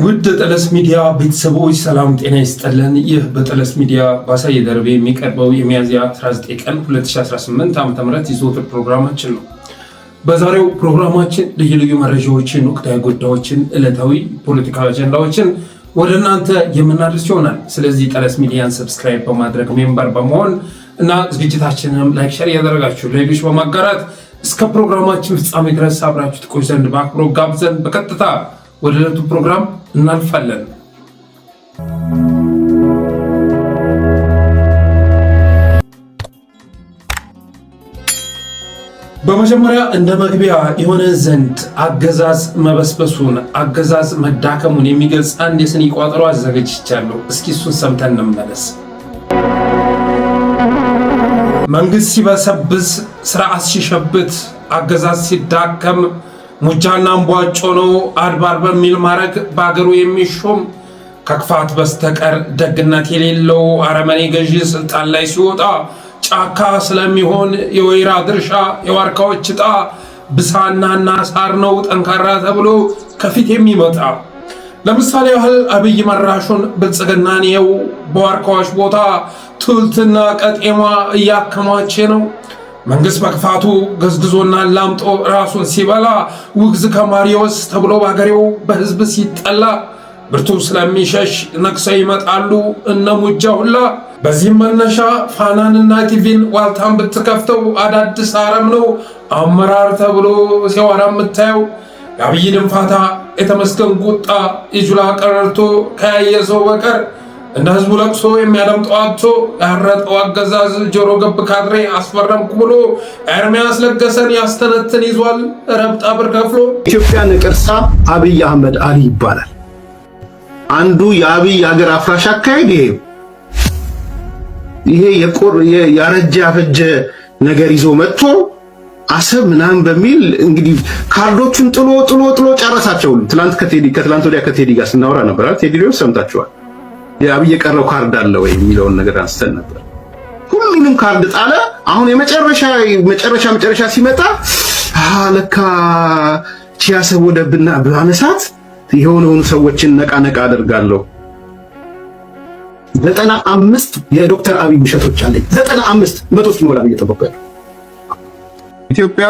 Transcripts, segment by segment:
ውድ ጠለስ ሚዲያ ቤተሰቦች ሰላም ጤና ይስጥልን። ይህ በጠለስ ሚዲያ ባሳየ ደርቤ የሚቀርበው የሚያዝያ 19 ቀን 2018 ዓ.ም የዘወትር ፕሮግራማችን ነው። በዛሬው ፕሮግራማችን ልዩ ልዩ መረጃዎችን፣ ወቅታዊ ጉዳዮችን፣ ዕለታዊ ፖለቲካዊ አጀንዳዎችን ወደ እናንተ የምናደርስ ይሆናል። ስለዚህ ጠለስ ሚዲያን ሰብስክራይብ በማድረግ ሜምበር በመሆን እና ዝግጅታችንንም ላይክ፣ ሼር ያደረጋችሁ ለሌሎች በማጋራት እስከ ፕሮግራማችን ፍጻሜ ድረስ አብራችሁ ትቆዩ ዘንድ በአክብሮት ጋብዘን በቀጥታ ወደ ዕለቱ ፕሮግራም እናልፋለን። በመጀመሪያ እንደ መግቢያ የሆነ ዘንድ አገዛዝ መበስበሱን አገዛዝ መዳከሙን የሚገልጽ አንድ የስኒ ቋጠሮ አዘጋጅቻለሁ። እስኪ እሱን ሰምተን እንመለስ። መንግስት ሲበሰብስ፣ ስርዓት ሲሸብት፣ አገዛዝ ሲዳከም ሙጃና እምቧጮ ነው አድባር በሚል ማረግ በአገሩ የሚሾም ከክፋት በስተቀር ደግነት የሌለው አረመኔ ገዢ ስልጣን ላይ ሲወጣ ጫካ ስለሚሆን የወይራ ድርሻ የዋርካዎች ዕጣ ብሳናና ሳር ነው ጠንካራ ተብሎ ከፊት የሚመጣ። ለምሳሌ ያህል አብይ መራሹን ብልጽግናን የው በዋርካዎች ቦታ ትውልትና ቀጤማ እያከማቼ ነው። መንግስት በክፋቱ ገዝግዞና ላምጦ ራሱን ሲበላ ውግዝ ከማሪዎስ ተብሎ በአገሬው በህዝብ ሲጠላ ብርቱ ስለሚሸሽ ነክሰው ይመጣሉ እነ ሙጃ ሁላ። በዚህም መነሻ ፋናንና ቲቪን ዋልታን ብትከፍተው አዳዲስ አረም ነው አመራር ተብሎ ሲያወራ የምታየው። የአብይ ድንፋታ የተመስገን ቁጣ የጁላ ቀረርቶ ከያየ ሰው በቀር እንደ ህዝቡ ለቅሶ የሚያደምጠው አጥቶ ያረጠው አገዛዝ ጆሮ ገብ ካድሬ አስፈረምኩ ብሎ ኤርሚያስ ለገሰን ያስተነትን ይዟል ረብጣ ብር ከፍሎ። ኢትዮጵያ ነቀርሳ አብይ አህመድ አሊ ይባላል። አንዱ የአብይ ሀገር አፍራሽ አካሄድ ይሄ ያረጀ ያፈጀ ነገር ይዞ መጥቶ አሰብ ምናምን በሚል እንግዲህ ካርዶቹን ጥሎ ጨረሳቸው። ከትላንት ወዲያ ከቴዲ ጋር ስናወራ ነበር። ቴዲ ሊሆን ሰምታችኋል። የአብይ የቀረው ካርድ አለ ወይ የሚለውን ነገር አንስተን ነበር። ሁሉንም ካርድ ጣለ። አሁን መጨረሻ ሲመጣ ለካ ቺያሰብ ወደብና ባነሳት የሆነውን ሰዎችን ነቃ አደርጋለሁ። 95 የዶክተር አብይ ውሸቶች አለኝ። 95 መቶ ሲሞላ እየጠበቀ ኢትዮጵያ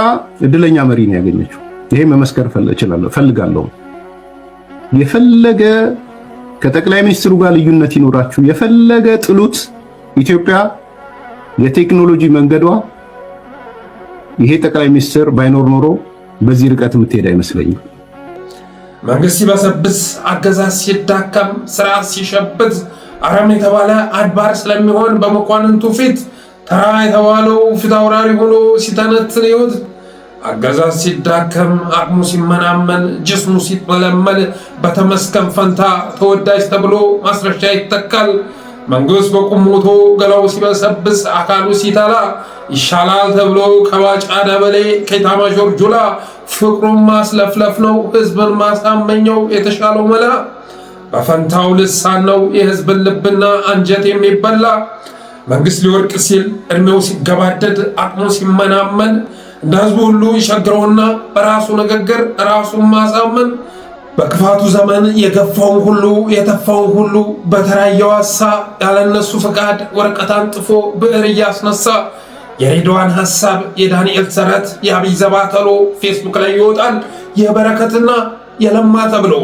እድለኛ መሪ ነው ያገኘችው። ይሄ መመስከር ፈልጋለሁ። የፈለገ ከጠቅላይ ሚኒስትሩ ጋር ልዩነት ይኖራችሁ የፈለገ ጥሉት፣ ኢትዮጵያ የቴክኖሎጂ መንገዷ ይሄ ጠቅላይ ሚኒስትር ባይኖር ኖሮ በዚህ ርቀት የምትሄድ አይመስለኝም። መንግስት ሲበሰብስ፣ አገዛዝ ሲዳከም፣ ስርዓት ሲሸብት አረም የተባለ አድባር ስለሚሆን በመኳንንቱ ፊት ተራ የተባለው ፊት አውራሪ ሆኖ ሲተነትን ይሁት። አገዛዝ ሲዳከም አቅሙ ሲመናመን ጅስሙ ሲመለመል በተመስገን ፈንታ ተወዳጅ ተብሎ ማስረሻ ይተካል። መንግስት በቁም ሞቶ ገላው ሲበሰብስ አካሉ ሲተላ ይሻላል ተብሎ ከባጫ ደበሌ ከኢታማዦር ጁላ ፍቅሩን ማስለፍለፍ ነው ህዝብን ማሳመኛው የተሻለው መላ። በፈንታው ልሳን ነው የህዝብን ልብና አንጀት የሚበላ። መንግስት ሊወርቅ ሲል እድሜው ሲገባደድ አቅሙ ሲመናመን እንደ ህዝቡ ሁሉ ይሸግረውና በራሱ ንግግር ራሱን ማሳመን። በክፋቱ ዘመን የገፋውን ሁሉ የተፋውን ሁሉ በተራየው አሳ ያለነሱ ፍቃድ ወረቀት አንጥፎ ብዕር እያስነሳ የሬድዋን ሐሳብ የዳንኤል ተረት የአብይ ዘባተሎ ፌስቡክ ላይ ይወጣል የበረከትና የለማ ተብሎ።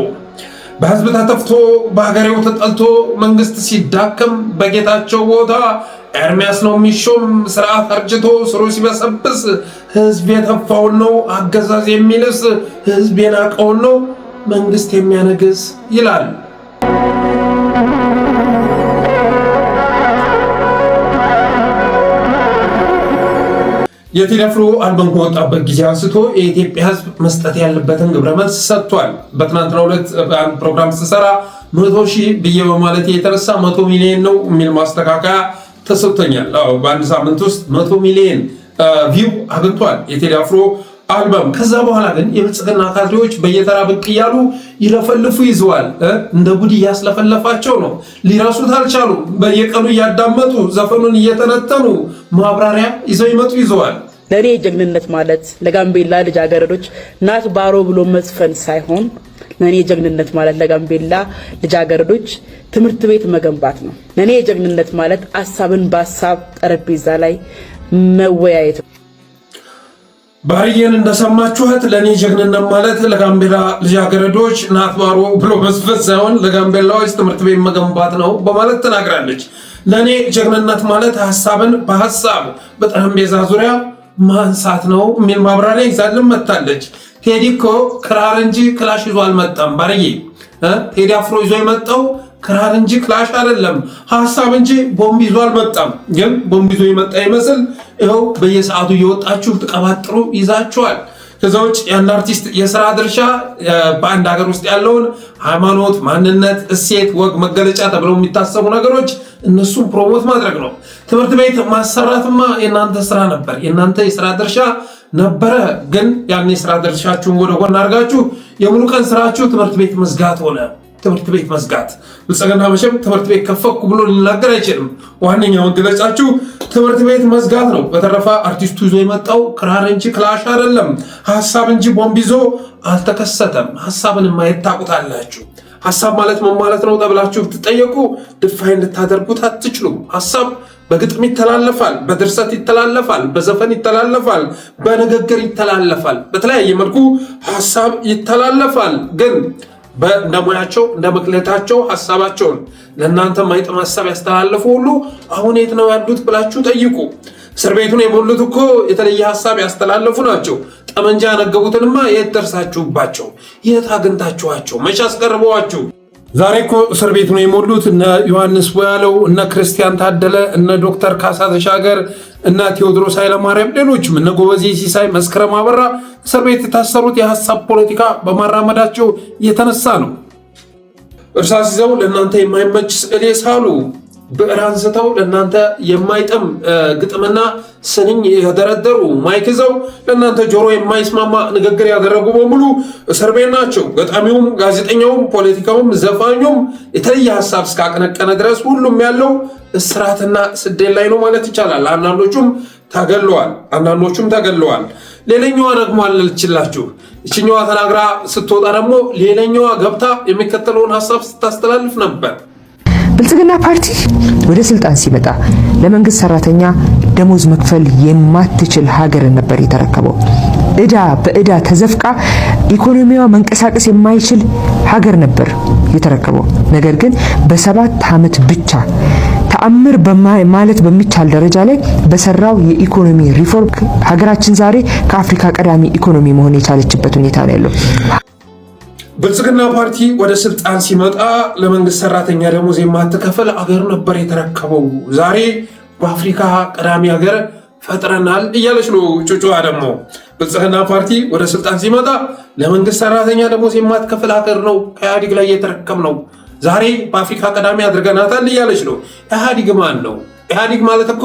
በህዝብ ተተፍቶ በሀገሬው ተጠልቶ መንግስት ሲዳከም በጌታቸው ቦታ ኤርሚያስ ነው የሚሾም። ስርዓት አርጅቶ ስሩ ሲበሰብስ ህዝብ የተፋውን ነው አገዛዝ የሚልስ፣ ህዝብ የናቀውን ነው መንግስት የሚያነግስ ይላል። የቴዲ አፍሮ አልበም ከወጣበት ጊዜ አንስቶ የኢትዮጵያ ህዝብ መስጠት ያለበትን ግብረ መልስ ሰጥቷል። በትናንትናው ዕለት ፕሮግራም ስሰራ 100,000 ብዬ በማለት የተነሳ 100 ሚሊዮን ነው የሚል ማስተካከያ ተሰጥቶኛል። በአንድ ሳምንት ውስጥ 100 ሚሊዮን ቪው አግኝቷል የቴዲ አፍሮ አልበም። ከዛ በኋላ ግን የብልጽግና ካድሬዎች በየተራ ብቅ እያሉ ይለፈልፉ ይዘዋል። እንደ ጉድ እያስለፈለፋቸው ነው። ሊረሱት አልቻሉ። በየቀኑ እያዳመጡ ዘፈኑን እየተነተኑ ማብራሪያ ይዘው ይዘዋል። ለኔ ጀግንነት ማለት ለጋምቤላ ልጃገረዶች ናት ባሮ ብሎ መዝፈን ሳይሆን ለኔ ጀግንነት ማለት ለጋምቤላ ልጃገረዶች ትምህርት ቤት መገንባት ነው። ለኔ ጀግንነት ማለት ሐሳብን በሐሳብ ጠረጴዛ ላይ መወያየት ነው። ባርየን እንደሰማችሁት ለኔ ጀግንነት ማለት ለጋምቤላ ልጃገረዶች ናትባሮ ብሎ መስፈት ሳይሆን ለጋምቤላዎች ትምህርት ቤት መገንባት ነው በማለት ተናግራለች። ለኔ ጀግንነት ማለት ሐሳብን በሐሳብ በጠረጴዛ ዙሪያ ማንሳት ነው የሚል ማብራሪያ ይዛልን መጣለች። ቴዲ እኮ ክራር እንጂ ክላሽ ይዞ አልመጣም። ባርዬ ቴዲ አፍሮ ይዞ የመጣው ክራር እንጂ ክላሽ አይደለም፣ ሐሳብ እንጂ ቦምብ ይዞ አልመጣም። ግን ቦምብ ይዞ የመጣ ይመስል ይኸው በየሰዓቱ እየወጣችሁ ተቀባጥሩ ይዛችኋል። ከዛ ውጭ ያን አርቲስት የሥራ ድርሻ በአንድ ሀገር ውስጥ ያለውን ሃይማኖት፣ ማንነት፣ እሴት፣ ወግ መገለጫ ተብለው የሚታሰቡ ነገሮች እነሱን ፕሮሞት ማድረግ ነው። ትምህርት ቤት ማሰራትማ የእናንተ ስራ ነበር፣ የእናንተ የሥራ ድርሻ ነበረ። ግን ያን የሥራ ድርሻችሁን ወደ ጎን አድርጋችሁ የሙሉ ቀን ስራችሁ ትምህርት ቤት መዝጋት ሆነ። ትምህርት ቤት መዝጋት ብልጽግና መቼም ትምህርት ቤት ከፈኩ ብሎ ሊናገር አይችልም። ዋነኛው መገለጫችሁ ትምህርት ቤት መዝጋት ነው። በተረፈ አርቲስቱ ይዞ የመጣው ክራር እንጂ ክላሽ አይደለም፣ ሐሳብ እንጂ ቦምብ ይዞ አልተከሰተም። ሐሳብን ማየት ታውቁታላችሁ። ሐሳብ ማለት ምን ማለት ነው ተብላችሁ ብትጠየቁ ድፋይ እንድታደርጉት አትችሉም። ሐሳብ በግጥም ይተላለፋል፣ በድርሰት ይተላለፋል፣ በዘፈን ይተላለፋል፣ በንግግር ይተላለፋል። በተለያየ መልኩ ሐሳብ ይተላለፋል። ግን እንደሙያቸው እንደመክለታቸው ሐሳባቸውን ለእናንተ ማይጥም ሐሳብ ያስተላለፉ ሁሉ አሁን የት ነው ያሉት ብላችሁ ጠይቁ። እስር ቤቱን የሞሉት እኮ የተለየ ሐሳብ ያስተላለፉ ናቸው። ጠመንጃ ያነገቡትንማ የት ደርሳችሁባቸው? የት አግኝታችኋቸው? መቼ አስቀርበዋችሁ? ዛሬ እኮ እስር ቤቱን የሞሉት እነ ዮሐንስ ቦያለው፣ እነ ክርስቲያን ታደለ፣ እነ ዶክተር ካሳ ተሻገር፣ እነ ቴዎድሮስ ኃይለማርያም፣ ሌሎችም እነ ጎበዜ ሲሳይ፣ መስከረም አበራ እስር ቤት የታሰሩት የሐሳብ ፖለቲካ በማራመዳቸው የተነሳ ነው። እርሳስ ይዘው ለእናንተ የማይመች ስዕል ሳሉ፣ ብዕር አንስተው ለእናንተ የማይጥም ግጥምና ስንኝ ያደረደሩ፣ ማይክ ይዘው ለእናንተ ጆሮ የማይስማማ ንግግር ያደረጉ በሙሉ እስር ቤት ናቸው። ገጣሚውም፣ ጋዜጠኛውም፣ ፖለቲካውም፣ ዘፋኙም የተለየ ሐሳብ እስካቀነቀነ ድረስ ሁሉም ያለው እስራትና ስደት ላይ ነው ማለት ይቻላል። አንዳንዶቹም ተገለዋል። ሌላኛዋ ደግሞ አለችላችሁ። እችኛዋ ተናግራ ስትወጣ ደግሞ ሌላኛዋ ገብታ የሚከተለውን ሐሳብ ስታስተላልፍ ነበር። ብልጽግና ፓርቲ ወደ ስልጣን ሲመጣ ለመንግስት ሰራተኛ ደሞዝ መክፈል የማትችል ሀገር ነበር የተረከበው። በዕዳ ተዘፍቃ ኢኮኖሚዋ መንቀሳቀስ የማይችል ሀገር ነበር የተረከበው። ነገር ግን በ7 ዓመት ብቻ ተአምር ማለት በሚቻል ደረጃ ላይ በሰራው የኢኮኖሚ ሪፎርም ሀገራችን ዛሬ ከአፍሪካ ቀዳሚ ኢኮኖሚ መሆን የቻለችበት ሁኔታ ነው ያለው። ብልጽግና ፓርቲ ወደ ስልጣን ሲመጣ ለመንግስት ሰራተኛ ደሞዝ የማትከፍል አገር ነበር የተረከበው። ዛሬ በአፍሪካ ቀዳሚ ሀገር ፈጥረናል እያለች ነው ጩጩዋ። ደግሞ ብልጽግና ፓርቲ ወደ ስልጣን ሲመጣ ለመንግስት ሰራተኛ ደሞዝ የማትከፍል ሀገር ነው ከኢህአዲግ ላይ የተረከብ ነው። ዛሬ በአፍሪካ ቀዳሚ አድርገናታል እያለች ነው። ኢህአዲግ ማን ነው? ኢህአዲግ ማለት እኮ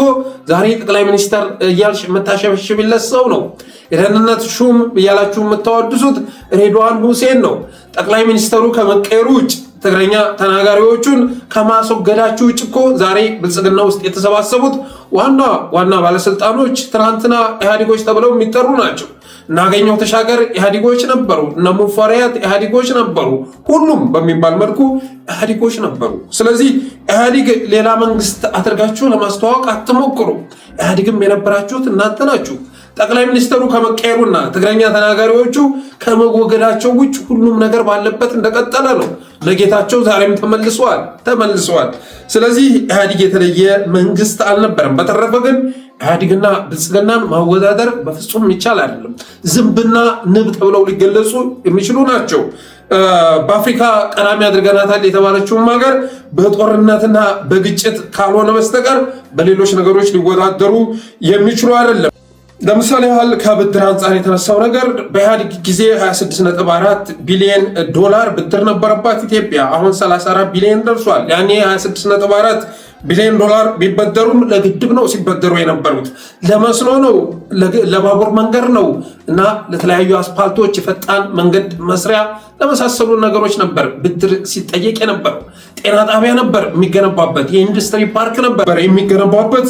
ዛሬ ጠቅላይ ሚኒስተር እያልሽ የምታሸበሽብለት ሰው ነው። የደህንነት ሹም እያላችሁ የምታወድሱት ሬድዋን ሁሴን ነው። ጠቅላይ ሚኒስተሩ ከመቀየሩ ውጭ ትግረኛ ተናጋሪዎቹን ከማስወገዳችሁ ውጭ እኮ ዛሬ ብልጽግና ውስጥ የተሰባሰቡት ዋና ባለስልጣኖች ትናንትና ኢህአዲጎች ተብለው የሚጠሩ ናቸው። እናገኘው ተሻገር ኢህአዲጎች ነበሩ። እነ ሙፈሪያት ኢህአዲጎች ነበሩ። ሁሉም በሚባል መልኩ ኢህአዲጎች ነበሩ። ስለዚህ ኢህአዲግ ሌላ መንግስት አድርጋችሁ ለማስተዋወቅ አትሞክሩ። ኢህአዲግም የነበራችሁት እናንተ ናችሁ። ጠቅላይ ሚኒስተሩ ከመቀየሩና ትግረኛ ተናጋሪዎቹ ከመወገዳቸው ውጭ ሁሉም ነገር ባለበት እንደቀጠለ ነው። ለጌታቸው ዛሬም ተመልሰዋል። ስለዚህ ኢህአዲግ የተለየ መንግስት አልነበረም። በተረፈ ግን ኢህአዲግና ብልጽግናን ማወዳደር በፍጹም ይቻል አይደለም። ዝንብና ንብ ተብለው ሊገለጹ የሚችሉ ናቸው። በአፍሪካ ቀዳሚ አድርገናታል የተባለችውም ሀገር በጦርነትና በግጭት ካልሆነ በስተቀር በሌሎች ነገሮች ሊወዳደሩ የሚችሉ አይደለም። ለምሳሌ ያህል ከብድር አንጻር የተነሳው ነገር በኢህአዲግ ጊዜ 26.4 ቢሊዮን ዶላር ብድር ነበረባት ኢትዮጵያ። አሁን 34 ቢሊዮን ደርሷል። ያኔ 26.4 ቢሊዮን ዶላር ቢበደሩም ለግድብ ነው ሲበደሩ የነበሩት፣ ለመስኖ ነው፣ ለባቡር መንገድ ነው እና ለተለያዩ አስፓልቶች፣ የፈጣን መንገድ መስሪያ ለመሳሰሉ ነገሮች ነበር ብድር ሲጠየቅ የነበረው። ጤና ጣቢያ ነበር የሚገነባበት፣ የኢንዱስትሪ ፓርክ ነበር የሚገነባበት።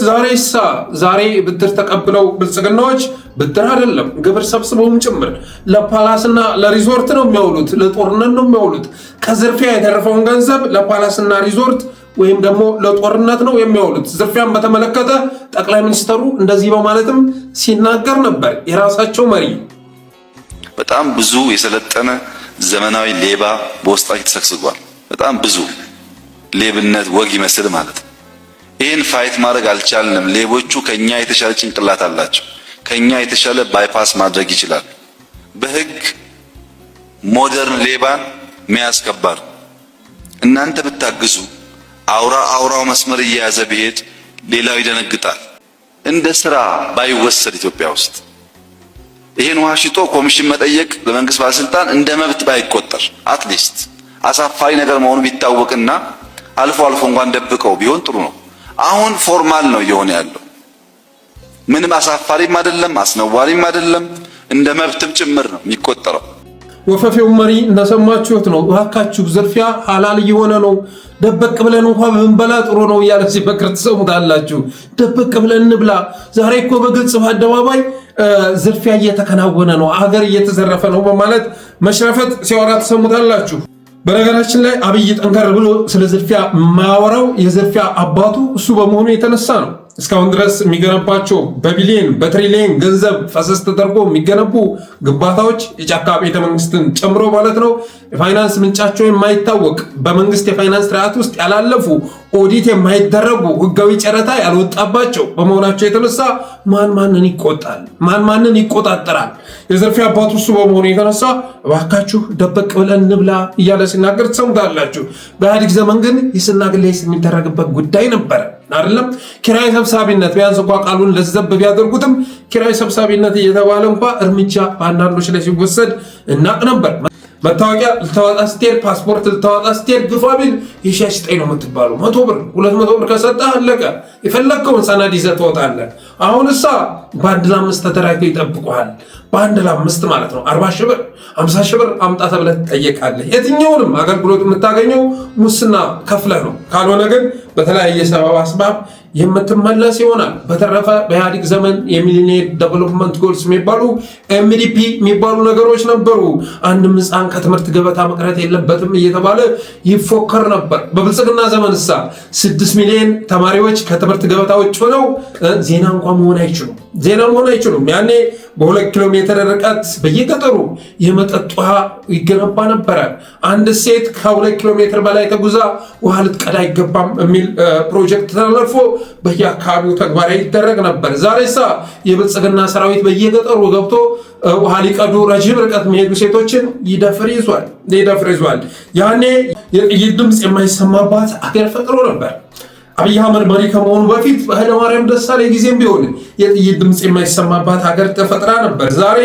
ዛሬ ብድር ተቀብለው ብልጽግናዎች ብድር አይደለም ግብር ሰብስበውም ጭምር ለፓላስና ለሪዞርት ነው የሚያውሉት፣ ለጦርነት ነው የሚያውሉት። ከዝርፊያ የተረፈውን ገንዘብ ለፓላስና ሪዞርት ወይም ደግሞ ለጦርነት ነው የሚያውሉት። ዝርፊያን በተመለከተ ጠቅላይ ሚኒስትሩ እንደዚህ በማለትም ሲናገር ነበር። የራሳቸው መሪ በጣም ብዙ የሰለጠነ ዘመናዊ ሌባ በውስጣቸው ተሰግስጓል። በጣም ብዙ ሌብነት ወግ ይመስል ማለት ነው። ይህን ፋይት ማድረግ አልቻልንም። ሌቦቹ ከኛ የተሻለ ጭንቅላት አላቸው። ከኛ የተሻለ ባይፓስ ማድረግ ይችላል። በህግ ሞደርን ሌባን መያዝ ከባድ። እናንተ ብታግዙ አውራው መስመር እየያዘ ቢሄድ ሌላው ይደነግጣል። እንደ ስራ ባይወሰድ ኢትዮጵያ ውስጥ ይሄን ውሃ ሽጦ ኮሚሽን መጠየቅ ለመንግስት ባለስልጣን እንደ መብት ባይቆጠር አትሊስት አሳፋሪ ነገር መሆኑ ቢታወቅና አልፎ እንኳን ደብቀው ቢሆን ጥሩ ነው። አሁን ፎርማል ነው እየሆነ ያለው። ምንም አሳፋሪም አይደለም፣ አስነዋሪም አይደለም፣ እንደ መብትም ጭምር ነው የሚቆጠረው። ወፈፌው መሪ እንደሰማችሁት ነው። እባካችሁ ዝርፊያ ሐላል እየሆነ ነው፣ ደበቅ ብለን እንኳን ብንበላ ጥሩ ነው እያለ ሲፈክር ትሰሙታላችሁ። ደበቅ ብለን እንብላ። ዛሬ እኮ በግልጽ በአደባባይ ዝርፊያ እየተከናወነ ነው፣ አገር እየተዘረፈ ነው በማለት መሽረፈት ሲያወራ ትሰሙታላችሁ። በነገራችን ላይ አብይ ጠንከር ብሎ ስለ ዝርፊያ የማያወራው የዝርፊያ አባቱ እሱ በመሆኑ የተነሳ ነው። እስካሁን ድረስ የሚገነባቸው በቢሊየን በትሪሊየን ገንዘብ ፈሰስ ተደርጎ የሚገነቡ ግንባታዎች የጫካ ቤተ መንግስትን ጨምሮ ማለት ነው የፋይናንስ ምንጫቸው የማይታወቅ በመንግስት የፋይናንስ ስርዓት ውስጥ ያላለፉ ኦዲት የማይደረጉ ህጋዊ ጨረታ ያልወጣባቸው በመሆናቸው የተነሳ ማንን ይቆጣል? ማንን ይቆጣጠራል? የዝርፊያ አባቱ እሱ በመሆኑ የተነሳ እባካችሁ ደበቅ ብለን እንብላ እያለ ሲናገር ትሰሙታላችሁ። በኢህአዴግ ዘመን ግን ይስና ግሌስ የሚደረግበት ጉዳይ ነበረ አይደለም። ኪራይ ሰብሳቢነት ቢያንስ እንኳ ቃሉን ለዘብ ቢያደርጉትም ኪራይ ሰብሳቢነት እየተባለ እንኳ እርምጃ በአንዳንዶች ላይ ሲወሰድ እናቅ ነበር። መታወቂያ ልታወጣ ስትሄድ፣ ፓስፖርት ልታወጣ ስትሄድ ግፋ ቢል የሺህ ስጠኝ ነው የምትባለው። 100 ብር 200 ብር ከሰጠህ አለቀ። የፈለግከውን ሰነድ ይዘህ ትወጣለህ። አሁን እሳ በአንድ ለ5 ተደራጅተው ይጠብቁሃል። በአንድ ለ5 ማለት ነው 40 ሺህ ብር 50 ሺህ ብር አምጣ ተብለህ ትጠየቃለህ። የትኛውንም አገልግሎት የምታገኘው ሙስና ከፍለህ ነው። ካልሆነ ግን በተለያየ ሰበብ አስባብ የምትመለስ ይሆናል። በተረፈ በኢህአዴግ ዘመን የሚሊኒየር ዴቨሎፕመንት ጎልስ የሚባሉ ኤምዲፒ የሚባሉ ነገሮች ነበሩ። አንድም ሕፃን ከትምህርት ገበታ መቅረት የለበትም እየተባለ ይፎከር ነበር። በብልጽግና ዘመን 6 ሚሊዮን ተማሪዎች ከትምህርት ገበታ ውጭ ሆነው ዜና እንኳን መሆን አይችሉም። ያኔ በ2 ኪሎ ሜትር ርቀት በየገጠሩ የመጠጥ ውሃ ይገነባ ነበረ። አንድ ሴት ከ2 ኪሎ ሜትር በላይ ተጉዛ ውሃ ልትቀዳ አይገባም የሚል ፕሮጀክት ተላልፎ በየአካባቢው ተግባራዊ ይደረግ ነበር። ዛሬሳ የብልጽግና ሰራዊት በየገጠሩ ገብቶ ውሃ ሊቀዱ ረጅም ርቀት የሚሄዱ ሴቶችን ይደፍር ይዟል። ያኔ የጥይት ድምፅ የማይሰማባት አገር ፈጥሮ ነበር። አብይ አህመድ መሪ ከመሆኑ በፊት በኃይለማርያም ደሳለኝ ጊዜም ቢሆን የጥይት ድምፅ የማይሰማባት ሀገር ተፈጥራ ነበር። ዛሬ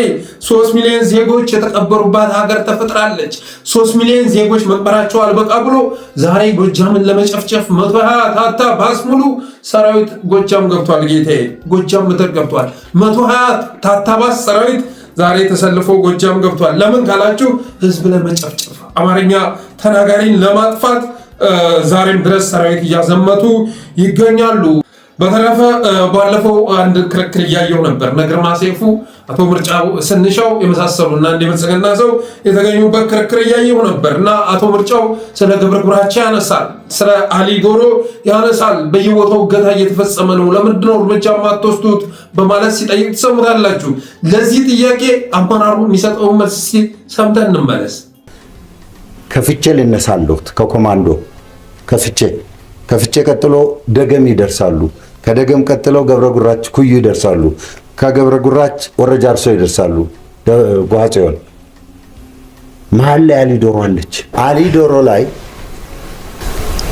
3 ሚሊዮን ዜጎች የተቀበሩባት ሀገር ተፈጥራለች። 3 ሚሊዮን ዜጎች መቅበራቸው አልበቃ ብሎ ዛሬ ጎጃምን ለመጨፍጨፍ 120 ታታ ባስ ሙሉ ሰራዊት ጎጃም ገብቷል። ጌታዬ ጎጃም ምድር ገብቷል። 120 ታታ ባስ ሰራዊት ዛሬ ተሰልፎ ጎጃም ገብቷል። ለምን ካላችሁ ህዝብ ለመጨፍጨፍ አማርኛ ተናጋሪን ለማጥፋት ዛሬም ድረስ ሰራዊት እያዘመቱ ይገኛሉ። በተረፈ ባለፈው አንድ ክርክር እያየው ነበር። ግርማ ሰይፉ፣ አቶ ምርጫው ስንሻው የመሳሰሉና እንደ ብልጽግና ሰው የተገኙበት ክርክር እያየው ነበር እና አቶ ምርጫው ስለ ግብረ ጉራቻ ያነሳል፣ ስለ አሊ ዶሮ ያነሳል። በየቦታው እገታ እየተፈጸመ ነው፣ ለምንድን ነው እርምጃ የማትወስዱት በማለት ሲጠይቅ ትሰሙታላችሁ። ለዚህ ጥያቄ አመራሩ የሚሰጠው መልስ ሰምተን እንመለስ። ከፍቼ ልነሳለሁት ከኮማንዶ ከፍቼ ቀጥሎ ደገም ይደርሳሉ። ከደገም ቀጥለው ገብረ ጉራች ኩዩ ይደርሳሉ። ከገብረ ጉራች ወረጃ አርሶ ይደርሳሉ። ጓጽዮን መሀል ላይ አሊ ዶሮ አለች። አሊ ዶሮ ላይ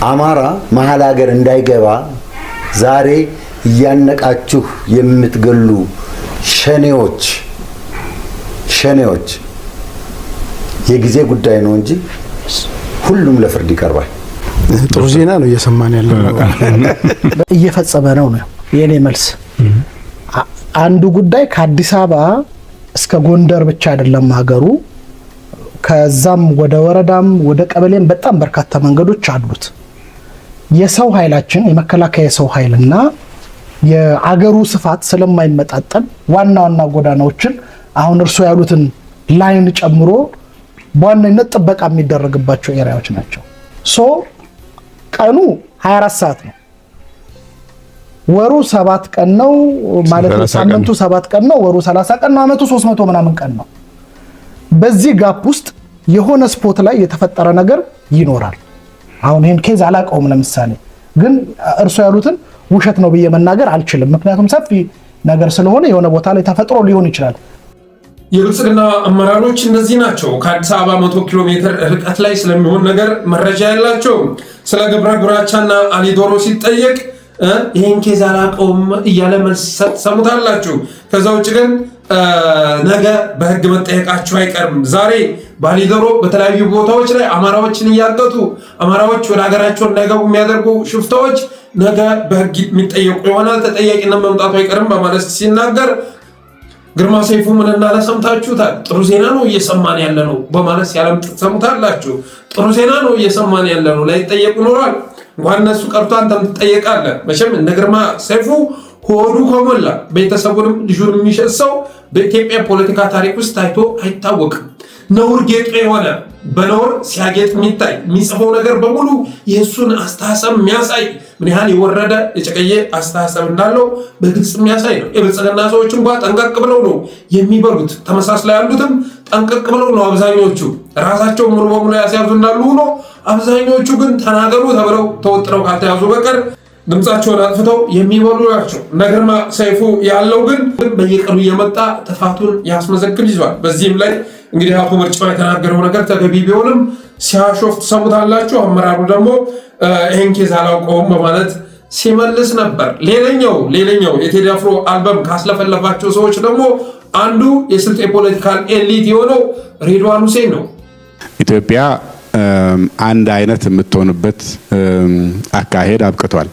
አማራ መሀል ሀገር እንዳይገባ ዛሬ እያነቃችሁ የምትገሉ ሸኔዎች የጊዜ ጉዳይ ነው እንጂ ሁሉም ለፍርድ ይቀርባል። ጥሩ ዜና ነው እየሰማን ያለው እየፈጸመ ነው የኔ መልስ። አንዱ ጉዳይ ከአዲስ አበባ እስከ ጎንደር ብቻ አይደለም ሀገሩ፣ ከዛም ወደ ወረዳም ወደ ቀበሌም በጣም በርካታ መንገዶች አሉት። የሰው ኃይላችን የመከላከያ የሰው ኃይልና የአገሩ ስፋት ስለማይመጣጠን ዋና ዋና ጎዳናዎችን አሁን እርሱ ያሉትን ላይን ጨምሮ በዋናነት ጥበቃ የሚደረግባቸው ኤሪያዎች ናቸው። ቀኑ 24 ሰዓት ነው። ወሩ 7 ቀን ነው ማለት ነው። ሳምንቱ 7 ቀን ነው። ወሩ 30 ቀን ነው። አመቱ 300 ምናምን ቀን ነው። በዚህ ጋፕ ውስጥ የሆነ ስፖት ላይ የተፈጠረ ነገር ይኖራል። አሁን ይሄን ኬዝ አላቀውም። ለምሳሌ ግን እርሱ ያሉትን ውሸት ነው ብዬ መናገር አልችልም። ምክንያቱም ሰፊ ነገር ስለሆነ የሆነ ቦታ ላይ ተፈጥሮ ሊሆን ይችላል። የብልጽግና አመራሮች እነዚህ ናቸው። ከአዲስ አበባ 100 ኪሎ ሜትር ርቀት ላይ ስለሚሆን ነገር መረጃ ያላቸው። ስለ ገብረ ጉራቻና አሊዶሮ ሲጠየቅ ይሄን ኬዝ አላቀውም እያለ መልስ ሰሙታላችሁ። ከዛ ውጭ ግን ነገ በህግ መጠየቃቸው አይቀርም። ዛሬ በአሊዶሮ በተለያዩ ቦታዎች ላይ አማራዎችን እያገቱ አማራዎች ወደ ሀገራቸው እንዳይገቡ የሚያደርጉ ሽፍታዎች ነገ በህግ የሚጠየቁ ይሆናል። ተጠያቂነት መምጣቱ አይቀርም በማለት ሲናገር ግርማ ሰይፉ ምን እንዳለ ሰምታችሁታል። ጥሩ ዜና ነው እየሰማን ያለ ነው በማለት ሲያለምጥ ሰምታላችሁ። ጥሩ ዜና ነው እየሰማን ያለ ነው። ላይጠየቁ ኖሯል። እንኳን እነሱ ቀርቶ አንተም ትጠየቃለህ። መቼም እነ ግርማ ሰይፉ ሆዱ ከሞላ ቤተሰቡንም ልጁን የሚሸጥ ሰው በኢትዮጵያ ፖለቲካ ታሪክ ውስጥ ታይቶ አይታወቅም። ነውር ጌጡ የሆነ በነውር ሲያጌጥ የሚታይ የሚጽፈው ነገር በሙሉ የእሱን አስተሳሰብ የሚያሳይ ምን ያህል የወረደ የጨቀየ አስተሳሰብ እንዳለው በግልጽ የሚያሳይ ነው። የብልጽግና ሰዎች እንኳን ጠንቀቅ ብለው ነው የሚበሉት። ተመሳስለው ያሉትም ጠንቀቅ ብለው ነው። አብዛኞቹ ራሳቸው ሙሉ በሙሉ ያስያዙ እንዳሉ ሆኖ አብዛኞቹ ግን ተናገሩ ተብለው ተወጥረው ካልተያዙ በቀር ድምጻቸውን አጥፍተው የሚበሉ ናቸው። እነ ግርማ ሰይፉ ያለው ግን በየቀኑ እየመጣ ጥፋቱን ያስመዘግብ ይዟል። በዚህም ላይ እንግዲህ አቶ ምርጫው የተናገረው ነገር ተገቢ ቢሆንም ሲያሾፍ ትሰሙታላችሁ። አመራሩ ደግሞ ይሄን ኬዝ አላውቀውም በማለት ሲመልስ ነበር። ሌላኛው የቴዲ አፍሮ አልበም ካስለፈለፋቸው ሰዎች ደግሞ አንዱ የስልጤ ፖለቲካል ኤሊት የሆነው ሬድዋን ሁሴን ነው። ኢትዮጵያ አንድ አይነት የምትሆንበት አካሄድ አብቅቷል።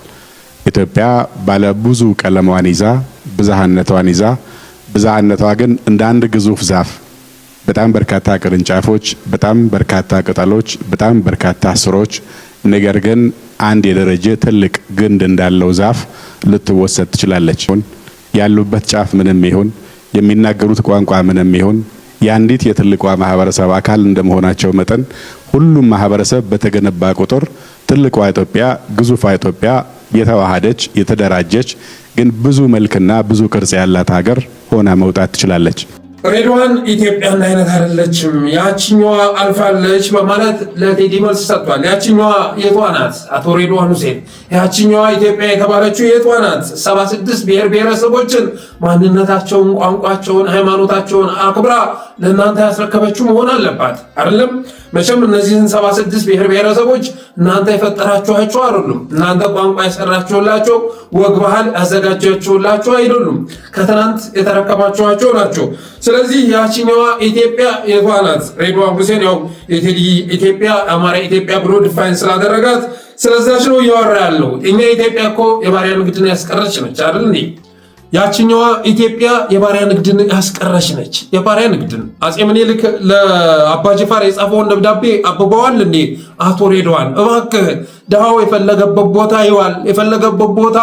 ኢትዮጵያ ባለ ብዙ ቀለሟን ይዛ ብዝሃነቷን ይዛ ብዝሃነቷ ግን እንደ አንድ ግዙፍ ዛፍ በጣም በርካታ ቅርንጫፎች፣ በጣም በርካታ ቅጠሎች፣ በጣም በርካታ ስሮች ነገር ግን አንድ የደረጀ ትልቅ ግንድ እንዳለው ዛፍ ልትወሰድ ትችላለች። ያሉበት ጫፍ ምንም ይሁን የሚናገሩት ቋንቋ ምንም ይሁን የአንዲት የትልቋ ማህበረሰብ አካል እንደመሆናቸው መጠን ሁሉም ማህበረሰብ በተገነባ ቁጥር ትልቋ ኢትዮጵያ ግዙፏ ኢትዮጵያ የተዋሃደች የተደራጀች ግን ብዙ መልክና ብዙ ቅርጽ ያላት ሀገር ሆና መውጣት ትችላለች። ሬድዋን ኢትዮጵያን አይነት አይደለችም፣ ያቺኛዋ አልፋለች በማለት ለቴዲ መልስ ሰጥቷል። ያቺኛዋ የቷ ናት? አቶ ሬድዋን ሁሴን ያቺኛዋ ኢትዮጵያ የተባለችው የቷ ናት? 76 ብሔር ብሔረሰቦችን ማንነታቸውን፣ ቋንቋቸውን፣ ሃይማኖታቸውን አክብራ ለእናንተ ያስረከበችው መሆን አለባት አይደለም? መቼም እነዚህን 76 ብሔር ብሔረሰቦች እናንተ የፈጠራችኋቸው አይደሉም። እናንተ ቋንቋ የሰራችሁላቸው፣ ወግ ባህል ያዘጋጃችሁላቸው አይደሉም። ከትናንት የተረከባችኋቸው ናቸው። ስለዚህ ያቺኛዋ ኢትዮጵያ የቷ ናት? ሬድዋን ሁሴን ያው የቴዲ ኢትዮጵያ አማራ ኢትዮጵያ ብሎ ዲፋይን ስላደረጋት ስለዛች ነው እያወራ ያለው። እኛ ኢትዮጵያ እኮ የባሪያ ንግድን ያስቀረች ነች አይደል እንዴ? ያቺኛዋ ኢትዮጵያ የባሪያ ንግድን ያስቀረች ነች። የባሪያ ንግድን አጼ ምኒልክ ለአባጅፋር የጻፈውን ደብዳቤ አብበዋል እንዴ? አቶ ሬድዋን እባክህ ድሃው የፈለገበት ቦታ ይዋል፣ የፈለገበት ቦታ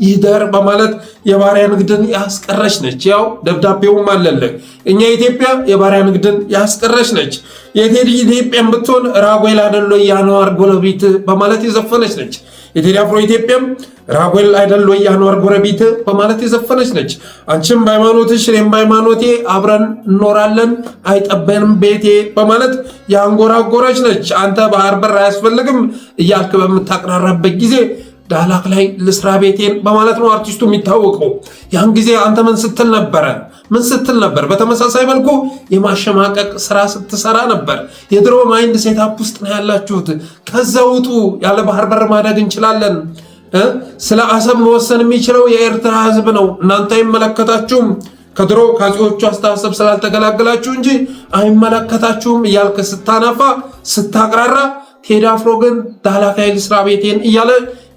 ይደር በማለት የባሪያ ንግድን ያስቀረች ነች። ያው ደብዳቤውም አለልህ። እኛ ኢትዮጵያ የባሪያ ንግድን ያስቀረች ነች። የቴዲ ኢትዮጵያን ብትሆን ራጉኤል አይደል ያኗር ጎረቤት በማለት የዘፈነች ነች። የቴዲ አፍሮ ኢትዮጵያም ራጉኤል አይደል ያኗር ጎረቤት በማለት የዘፈነች ነች። አንቺም በሃይማኖትሽ እኔም በሃይማኖቴ አብረን እንኖራለን አይጠበንም ቤቴ በማለት ያንጎራጎረች ነች። አንተ ባህር በር አያስፈልግም እያልክ በምታቀራራበት ጊዜ ዳላክ ላይ ልስራ ቤቴን በማለት ነው አርቲስቱ የሚታወቀው። ያን ጊዜ አንተ ምን ስትል ነበረ? ምን ስትል ነበር? በተመሳሳይ መልኩ የማሸማቀቅ ስራ ስትሰራ ነበር። የድሮ ማይንድ ሴታፕ ውስጥ ነው ያላችሁት። ከዛ ውጡ። ያለ ባህር በር ማደግ እንችላለን። ስለ አሰብ መወሰን የሚችለው የኤርትራ ህዝብ ነው። እናንተ አይመለከታችሁም። ከድሮ ከአፄዎቹ አስተሳሰብ ስላልተገላገላችሁ እንጂ አይመለከታችሁም እያልክ ስታናፋ ስታቅራራ ቴዲ አፍሮ ግን ዳላካይል ስራ ቤቴን እያለ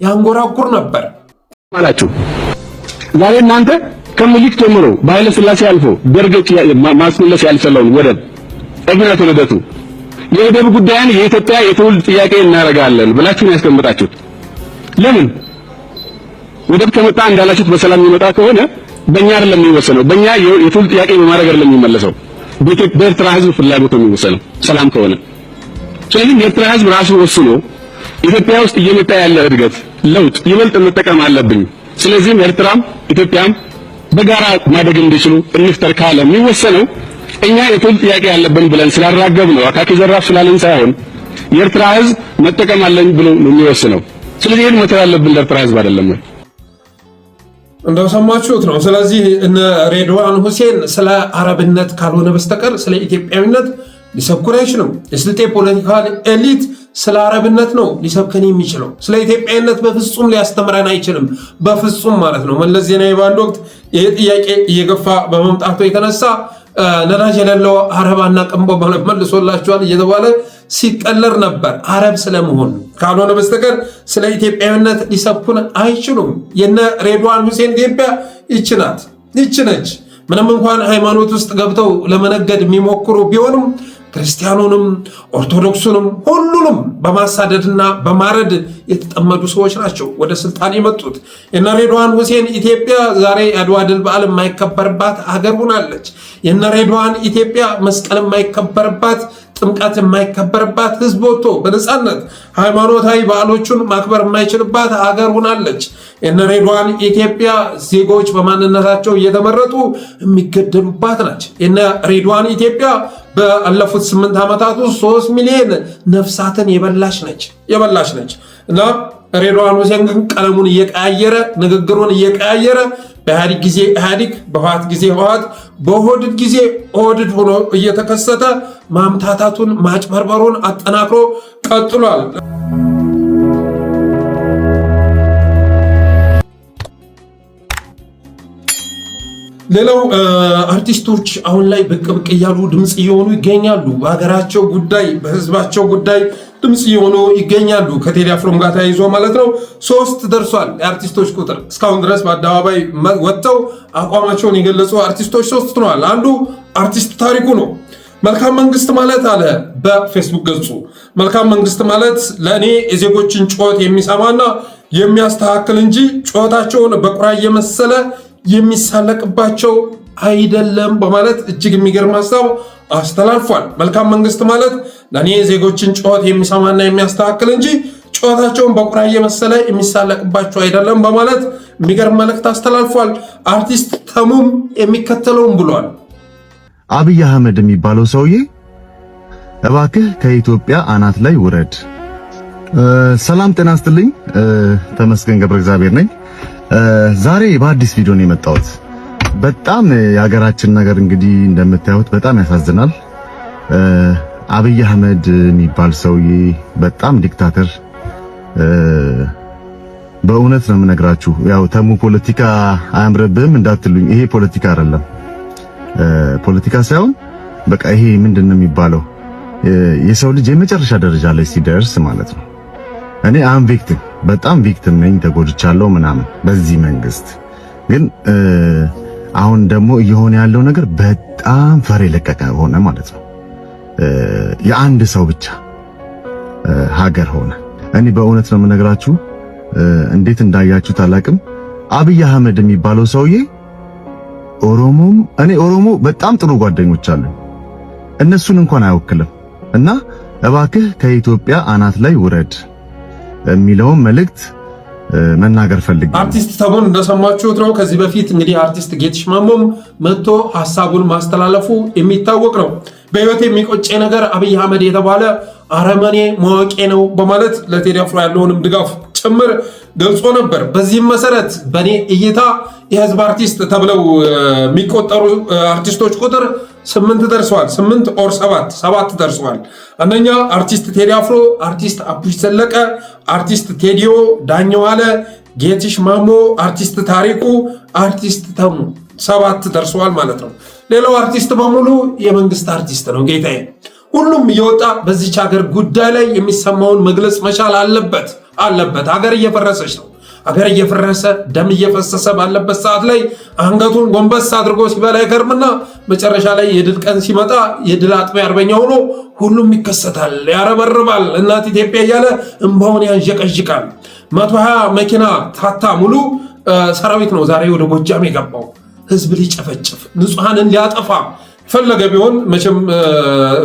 ያንጎራጉር ነበር ማላችሁ። ዛሬ እናንተ ከምኒልክ ጀምሮ በኃይለ ሥላሴ አልፎ ደርግ ማስመለስ ያልቻለውን ወደብ እግናት ወደቱ የወደብ ጉዳይን የኢትዮጵያ የትውልድ ጥያቄ እናደርጋለን ብላችሁ ነው ያስቀምጣችሁት። ለምን ወደብ ከመጣ እንዳላችሁት በሰላም የሚመጣ ከሆነ በእኛ አይደለም የሚወሰነው፣ በእኛ የትውልድ ጥያቄ በማድረግ አይደለም የሚመለሰው፣ በኤርትራ ህዝብ ፍላጎት ነው የሚወሰነው ሰላም ከሆነ። ስለዚህ የኤርትራ ህዝብ ራሱ ወስኖ ኢትዮጵያ ውስጥ እየመጣ ያለ እድገት ለውጥ ይበልጥ መጠቀም አለብኝ፣ ስለዚህም ኤርትራም ኢትዮጵያም በጋራ ማደግ እንዲችሉ እንፍጠር ካለ የሚወሰነው እኛ የትውልድ ጥያቄ ያለብን ብለን ስላራገብ ነው አካኪ ዘራፍ ስላለን ሳይሆን የኤርትራ ህዝብ መጠቀም አለኝ ብሎ ነው የሚወስነው። ስለዚህ ይሄን መተር ያለብን ለኤርትራ ህዝብ አይደለም ወይ? እንደሰማችሁት ነው። ስለዚህ እነ ሬድዋን ሁሴን ስለ አረብነት ካልሆነ በስተቀር ስለ ኢትዮጵያዊነት ሊሰብኩን አይችልም። የስልጤ ፖለቲካል ኤሊት ስለ አረብነት ነው ሊሰብከን የሚችለው፣ ስለ ኢትዮጵያዊነት በፍጹም ሊያስተምረን አይችልም። በፍጹም ማለት ነው። መለስ ዜናዊ በአንድ ወቅት ይህ ጥያቄ እየገፋ በመምጣቱ የተነሳ ነዳጅ የሌለው አረብ አናውቅም መልሶላችኋል እየተባለ ሲቀለር ነበር። አረብ ስለመሆን ካልሆነ በስተቀር ስለ ኢትዮጵያዊነት ሊሰብኩን አይችሉም። የነ ሬድዋን ሁሴን ኢትዮጵያ ይች ናት፣ ይች ነች። ምንም እንኳን ሃይማኖት ውስጥ ገብተው ለመነገድ የሚሞክሩ ቢሆንም ክርስቲያኑንም ኦርቶዶክሱንም ሁሉንም በማሳደድና በማረድ የተጠመዱ ሰዎች ናቸው ወደ ስልጣን የመጡት። የነ ሬድዋን ሁሴን ኢትዮጵያ ዛሬ የአድዋ ድል በዓል የማይከበርባት ሀገር ሆናለች። የነ ሬድዋን ኢትዮጵያ መስቀል የማይከበርባት፣ ጥምቀት የማይከበርባት፣ ህዝብ ወጥቶ በነፃነት ሃይማኖታዊ በዓሎቹን ማክበር የማይችልባት ሀገር ሆናለች። የነ ሬድዋን ኢትዮጵያ ዜጎች በማንነታቸው እየተመረጡ የሚገደሉባት ናች። የነ ሬድዋን ኢትዮጵያ ባለፉት 8 ዓመታት ውስጥ 3 ሚሊዮን ነፍሳትን የበላች ነች እና ሬድዋን ሁሴን ግን ቀለሙን እየቀያየረ ንግግሩን እየቀያየረ በኢህአዴግ ጊዜ ኢህአዴግ፣ በህወሓት ጊዜ ህወሓት፣ በኦህዴድ ጊዜ ኦህዴድ ሆኖ እየተከሰተ ማምታታቱን ማጭበርበሩን አጠናክሮ ቀጥሏል። ሌላው አርቲስቶች አሁን ላይ ብቅ ብቅ እያሉ ድምፅ እየሆኑ ይገኛሉ። በሀገራቸው ጉዳይ በህዝባቸው ጉዳይ ድምፅ እየሆኑ ይገኛሉ። ከቴዲ አፍሮም ጋር ተያይዞ ማለት ነው 3 ደርሷል የአርቲስቶች ቁጥር። እስካሁን ድረስ በአደባባይ ወጥተው አቋማቸውን የገለጹ አርቲስቶች 3 ሆነዋል። አንዱ አርቲስት ታሪኩ ነው። መልካም መንግስት ማለት አለ በፌስቡክ ገጹ፣ መልካም መንግስት ማለት ለእኔ የዜጎችን ጩኸት የሚሰማና የሚያስተካክል እንጂ ጩኸታቸውን በቁራ እየመሰለ የሚሳለቅባቸው አይደለም በማለት እጅግ የሚገርም ሀሳብ አስተላልፏል። መልካም መንግስት ማለት ለእኔ ዜጎችን ጩኸት የሚሰማና የሚያስተካክል እንጂ ጩኸታቸውን በቁራ እየመሰለ የሚሳለቅባቸው አይደለም በማለት የሚገርም መልእክት አስተላልፏል። አርቲስት ተሙም የሚከተለውን ብሏል። አብይ አህመድ የሚባለው ሰውዬ እባክህ ከኢትዮጵያ አናት ላይ ውረድ። ሰላም ጤና ይስጥልኝ። ተመስገን ገብረ እግዚአብሔር ነኝ። ዛሬ በአዲስ ቪዲዮ ነው የመጣሁት። በጣም የሀገራችን ነገር እንግዲህ እንደምታዩት በጣም ያሳዝናል። አብይ አህመድ የሚባል ሰውዬ በጣም ዲክታተር፣ በእውነት ነው የምነግራችሁ። ያው ተሙ ፖለቲካ አያምርብህም እንዳትሉኝ፣ ይሄ ፖለቲካ አይደለም። ፖለቲካ ሳይሆን በቃ ይሄ ምንድነው የሚባለው የሰው ልጅ የመጨረሻ ደረጃ ላይ ሲደርስ ማለት ነው። እኔ አም ቪክቲም በጣም ቪክቲም ነኝ፣ ተጎድቻለሁ ምናምን በዚህ መንግስት። ግን አሁን ደግሞ እየሆነ ያለው ነገር በጣም ፈር የለቀቀ ሆነ ማለት ነው። የአንድ ሰው ብቻ ሀገር ሆነ። እኔ በእውነት ነው የምነግራችሁ፣ እንዴት እንዳያችሁት አላቅም። አብይ አህመድ የሚባለው ሰውዬ እኔ ኦሮሞ በጣም ጥሩ ጓደኞች አሉ፣ እነሱን እንኳን አይወክልም። እና እባክህ ከኢትዮጵያ አናት ላይ ውረድ የሚለውን መልእክት መናገር ፈልጌ። አርቲስት ተሙን እንደሰማችሁት ነው። ከዚህ በፊት እንግዲህ አርቲስት ጌትሽ ማሞም መጥቶ ሐሳቡን ማስተላለፉ የሚታወቅ ነው። በህይወት የሚቆጨ ነገር አብይ አህመድ የተባለ አረመኔ ማወቄ ነው በማለት ለቴዲ አፍሮ ያለውንም ድጋፍ ጭምር ገልጾ ነበር። በዚህም መሰረት በእኔ እይታ የህዝብ አርቲስት ተብለው የሚቆጠሩ አርቲስቶች ቁጥር 8 ደርሰዋል። 8 ኦር 7 ደርሰዋል። አንደኛ አርቲስት ቴዲ አፍሮ፣ አርቲስት አቡሽ ዘለቀ፣ አርቲስት ቴዲዮ፣ ዳኘው አለ፣ ጌትሽ ማሞ፣ አርቲስት ታሪኩ፣ አርቲስት ተሙ 7 ደርሰዋል ማለት ነው። ሌላው አርቲስት በሙሉ የመንግስት አርቲስት ነው ጌታዬ። ሁሉም እየወጣ በዚች ሀገር ጉዳይ ላይ የሚሰማውን መግለጽ መቻል አለበት። ሀገር እየፈረሰች ነው። ሀገር እየፈረሰ ደም እየፈሰሰ ባለበት ሰዓት ላይ አንገቱን ጎንበስ አድርጎ ሲበላ ይከርምና መጨረሻ ላይ የድል ቀን ሲመጣ የድል አጥቢያ አርበኛ ሆኖ ሁሉም ይከሰታል፣ ያረበርባል፣ እናት ኢትዮጵያ እያለ እንባውን ያንዠቀዥቃል። 120 መኪና ታታ ሙሉ ሰራዊት ነው ዛሬ ወደ ጎጃም የገባው። ህዝብ ሊጨፈጭፍ ንጹሐንን ሊያጠፋ ፈለገ ቢሆን መቼም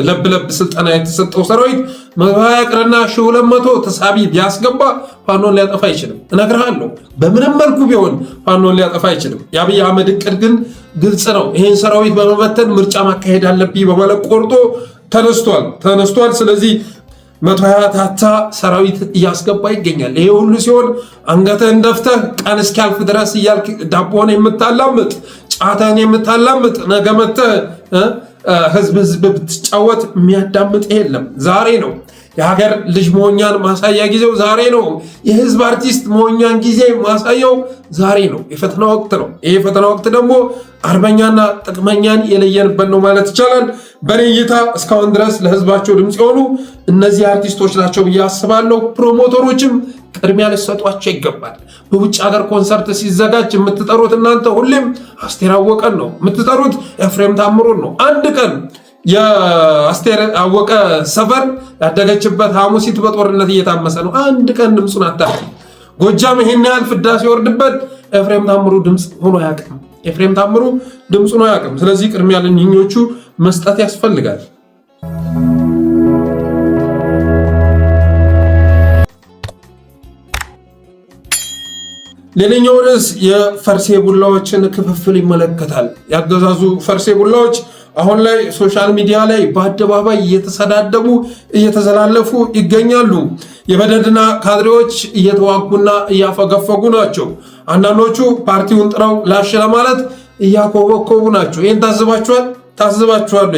ለብለብ ስልጠና የተሰጠው ሰራዊት 120 ቅርና 1200 ተሳቢ ቢያስገባ ፋኖን ሊያጠፋ አይችልም። እነግርሃለሁ፣ በምንም መልኩ ቢሆን ፋኖን ሊያጠፋ አይችልም። የአብይ አህመድ እቅድ ግን ግልጽ ነው። ይህን ሰራዊት በመበተን ምርጫ ማካሄድ አለብኝ በማለት ቆርጦ ተነስቷል። ስለዚህ 120 ታታ ሰራዊት እያስገባ ይገኛል። ይሄ ሁሉ ሲሆን አንገትህን ደፍተህ ቀን እስኪያልፍ ድረስ እያልክ ዳቦን የምታላምጥ ጫተን የምታላምጥ ነገ መተህ ህዝብ ብትጫወት የሚያዳምጥ የለም። ዛሬ ነው የሀገር ልጅ መሆኛን ማሳያ ጊዜው ዛሬ ነው። የህዝብ አርቲስት መሆኛን ጊዜ ማሳያው ዛሬ ነው። የፈተና ወቅት ነው። ይህ የፈተና ወቅት ደግሞ አርበኛና ጥቅመኛን የለየንበት ነው ማለት ይቻላል። በኔ እይታ እስካሁን ድረስ ለህዝባቸው ድምፅ የሆኑ እነዚህ አርቲስቶች ናቸው ብዬ አስባለሁ። ፕሮሞተሮችም ቅድሚያ ሊሰጧቸው ይገባል። በውጭ ሀገር ኮንሰርት ሲዘጋጅ የምትጠሩት እናንተ ሁሌም አስቴር አወቀን ነው የምትጠሩት፣ ኤፍሬም ታምሩን ነው። አንድ ቀን የአስቴር አወቀ ሰፈር ያደገችበት ሐሙሲት በጦርነት እየታመሰ ነው። አንድ ቀን ድምፁን አታውቅ። ጎጃም ይሄን ያህል ፍዳ ሲወርድበት ኤፍሬም ታምሩ ድምፅ ሆኖ አያውቅም። ኤፍሬም ታምሩ ድምፁ ነው አያውቅም። ስለዚህ ቅድሚያ ለእነኞቹ መስጠት ያስፈልጋል። ሌላኛው ርዕስ የፈርሴ ቡላዎችን ክፍፍል ይመለከታል። ያገዛዙ ፈርሴ ቡላዎች አሁን ላይ ሶሻል ሚዲያ ላይ በአደባባይ እየተሰዳደቡ እየተዘላለፉ ይገኛሉ። የበደድና ካድሬዎች እየተዋጉና እያፈገፈጉ ናቸው። አንዳንዶቹ ፓርቲውን ጥረው ላሽ ለማለት እያኮበኮቡ ናቸው። ይህን ታዝባችኋል?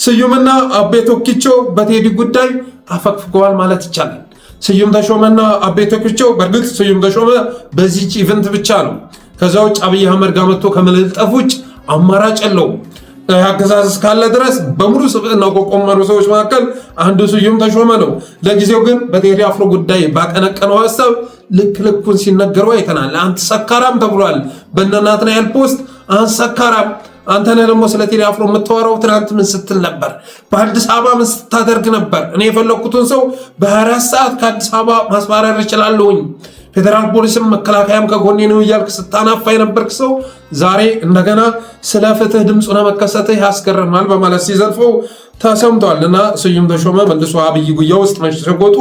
ስዩምና አቤ ቶኪቾ በቴዲ ጉዳይ አፈግፍገዋል ማለት ይቻላል። ስዩም ተሾመና አቤ ቶኪቾ፣ በእርግጥ ስዩም ተሾመ በዚህ ኢቨንት ብቻ ነው። ከዛ ውጭ አብይ አህመድ ጋር መጥቶ ከመለጠፍ ውጭ አማራጭ የለውም። አገዛዝ እስካለ ድረስ በሙሉ ስብዕናው ከቆመሩ ሰዎች መካከል አንዱ ስዩም ተሾመ ነው። ለጊዜው ግን በቴዲ አፍሮ ጉዳይ ባቀነቀነው ሀሳብ ልኩን ሲነገረው አይተናል። አንተ ሰካራም ተብሏል በእነ ናትናኤል ፖስት። አንተ ሰካራም፣ አንተ ነህ ደግሞ ስለ ቴዲ አፍሮ የምታወራው። ትናንት ምን ስትል ነበር? በአዲስ አበባ ምን ስታደርግ ነበር? እኔ የፈለኩትን ሰው በ24 ሰዓት ከአዲስ አበባ ማስባረር እችላለሁኝ፣ ፌዴራል ፖሊስም መከላከያም ከጎኔ ነው እያልክ ስታናፋ የነበርክ ሰው ዛሬ እንደገና ስለ ፍትህ ድምፁን መከሰትህ ያስገርማል በማለት ሲዘልፈው ተሰምቷል። እና ስዩም ተሾመ መልሶ አብይ ጉያ ውስጥ መሸጎጡ